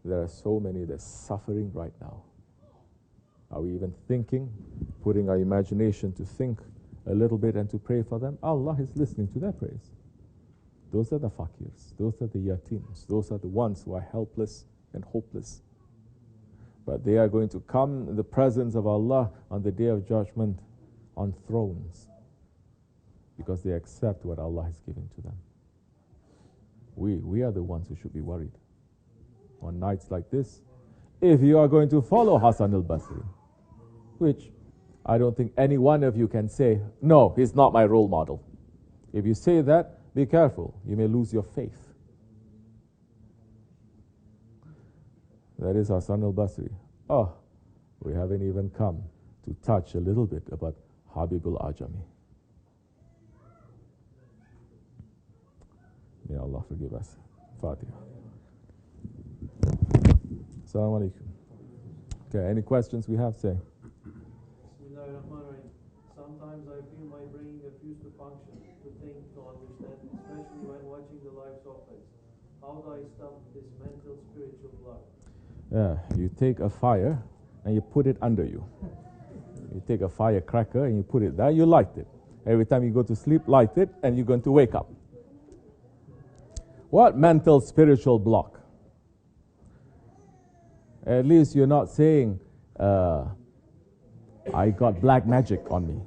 There are so many that are suffering right now. Are we even thinking, putting our imagination to think a little bit and to pray for them? Allah is listening to their prayers. Those are the fakirs. Those are the yatims. Those are the ones who are helpless and hopeless. But they are going to come in the presence of Allah on the Day of Judgment on thrones because they accept what Allah has given to them. We are the ones who should be worried on nights like this. If you are going to follow Hassan al-Basri, which I don't think any one of you can say, no, he's not my role model. If you say that, be careful. You may lose your faith. That is Hassan al-Basri. Oh, we haven't even come to touch a little bit about Habib al-Ajami. May Allah forgive us. Fatiha. Assalamu alaikum. Okay, any questions we have? Say. Sometimes I feel my brain refuses to function, to think, to understand, especially when watching the live softwares. How do I stop this mental, spiritual block? You take a fire and you put it under you. You take a firecracker and you put it there, you light it. Every time you go to sleep, light it, and you're going to wake up. What mental, spiritual block? At least you're not saying, I got black magic on me.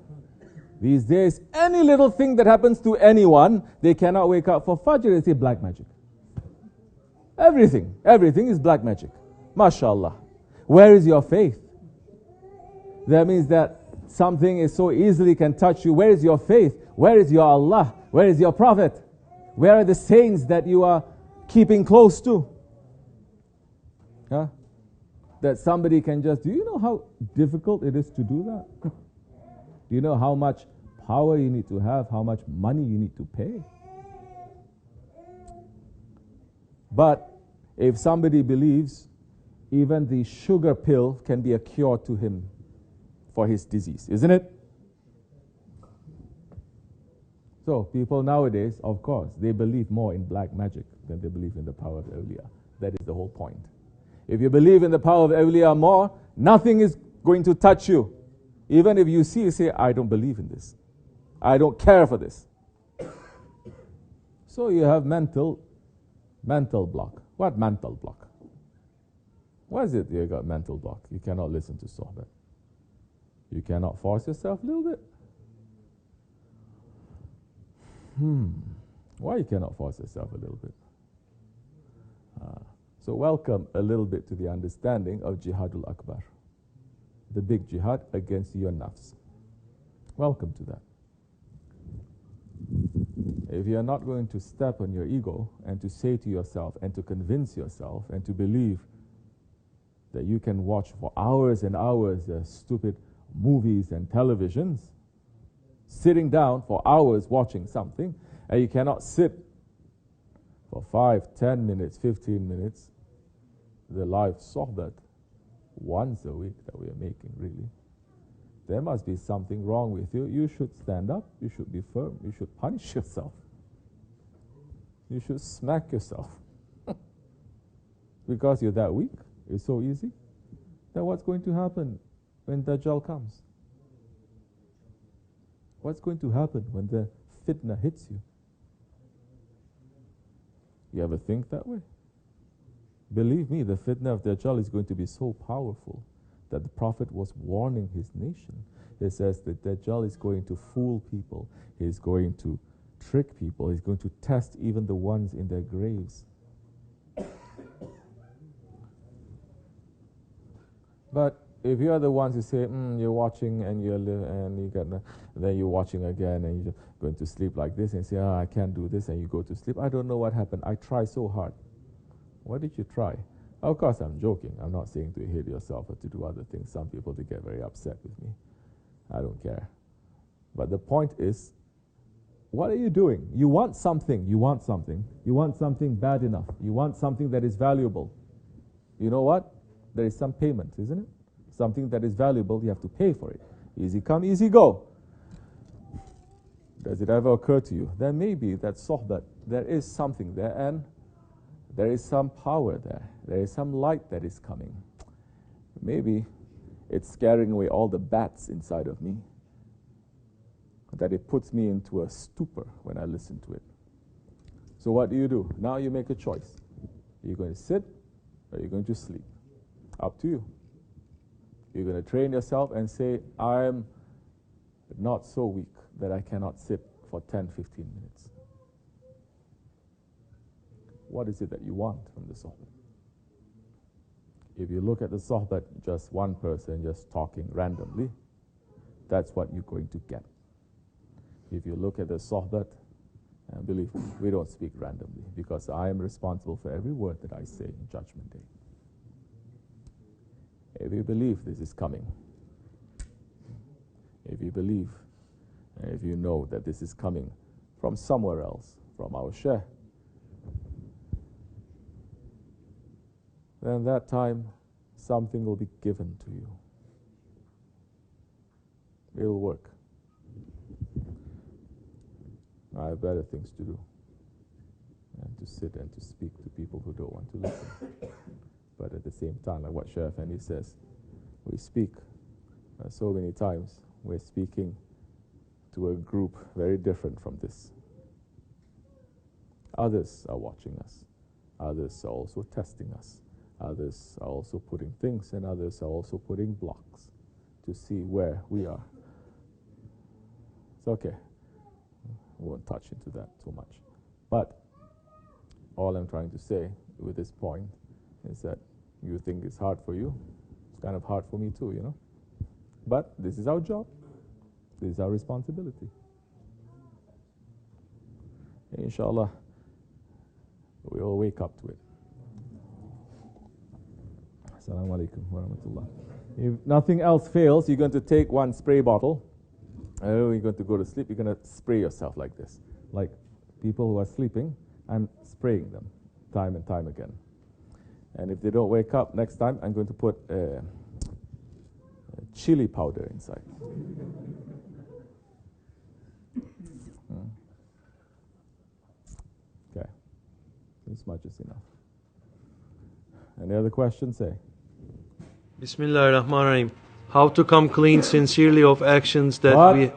These days, any little thing that happens to anyone, they cannot wake up for Fajr and say black magic. Everything is black magic. MashaAllah. Where is your faith? That means that something is so easily can touch you. Where is your faith? Where is your Allah? Where is your Prophet? Where are the saints that you are keeping close to? Huh? That somebody can just, do you know how difficult it is to do that? Do you know how much power you need to have, how much money you need to pay? But if somebody believes even the sugar pill can be a cure to him for his disease, isn't it? So people nowadays, of course, they believe more in black magic than they believe in the power of awliya. That is the whole point. If you believe in the power of awliya more, nothing is going to touch you. Even if you see, you say, I don't believe in this. I don't care for this. So you have mental block. What mental block? Why is it you got mental block? You cannot listen to Sohbet. You cannot force yourself a little bit. Why you cannot force yourself a little bit? So welcome a little bit to the understanding of Jihadul Akbar, the big jihad against your nafs. Welcome to that. If you are not going to step on your ego and to say to yourself and to convince yourself and to believe that you can watch for hours and hours stupid movies and televisions, sitting down for hours watching something, and you cannot sit for 5, 10 minutes, 15 minutes, the live sohbat once a week that we are making, really. There must be something wrong with you. You should stand up. You should be firm. You should punish yourself. You should smack yourself. Because you're that weak. It's so easy. Then what's going to happen when Dajjal comes? What's going to happen when the fitna hits you? You ever think that way? Believe me, the fitna of Dajjal is going to be so powerful that the Prophet was warning his nation. He says that Dajjal is going to fool people. He's going to trick people. He's going to test even the ones in their graves. But if you are the ones who say, you're watching and then you're watching again and you're going to sleep like this and say, I can't do this, and you go to sleep. I don't know what happened. I tried so hard. What did you try? Of course, I'm joking. I'm not saying to hit yourself or to do other things. Some people, they get very upset with me. I don't care. But the point is, what are you doing? You want something. You want something. You want something bad enough. You want something that is valuable. You know what? There is some payment, isn't it? Something that is valuable, you have to pay for it. Easy come, easy go. Does it ever occur to you? There may be that sohbat, there is something there, and there is some power there. There is some light that is coming. Maybe it's scaring away all the bats inside of me, that it puts me into a stupor when I listen to it. So what do? Now you make a choice. You're going to sit or you're going to sleep. Up to you. You're going to train yourself and say, I'm not so weak that I cannot sit for 10, 15 minutes. What is it that you want from the sohbet? If you look at the sohbet, just one person just talking randomly, that's what you're going to get. If you look at the sohbet, and believe me, we don't speak randomly, because I am responsible for every word that I say in Judgment Day. If you believe this is coming, if you believe, and if you know that this is coming from somewhere else, from our Shaykh, then that time something will be given to you. It will work. I have better things to do than to sit and to speak to people who don't want to listen. But at the same time, like what Shaykh Effendi says, we speak so many times. We're speaking to a group very different from this. Others are watching us. Others are also testing us. Others are also putting things, and others are also putting blocks to see where we are. It's okay. We won't touch into that too much. But all I'm trying to say with this point is that you think it's hard for you. It's kind of hard for me too, you know. But this is our job. This is our responsibility. Inshallah, we will wake up to it. Assalamu alaikum wa rahmatullah. If nothing else fails, you're going to take one spray bottle. You're going to go to sleep. You're going to spray yourself like this. Like people who are sleeping, I'm spraying them time and time again. And if they don't wake up next time, I'm going to put chili powder inside. Okay. This much is enough. Any other questions? Say. Bismillahir Rahmanir Rahim. How to come clean sincerely of actions that we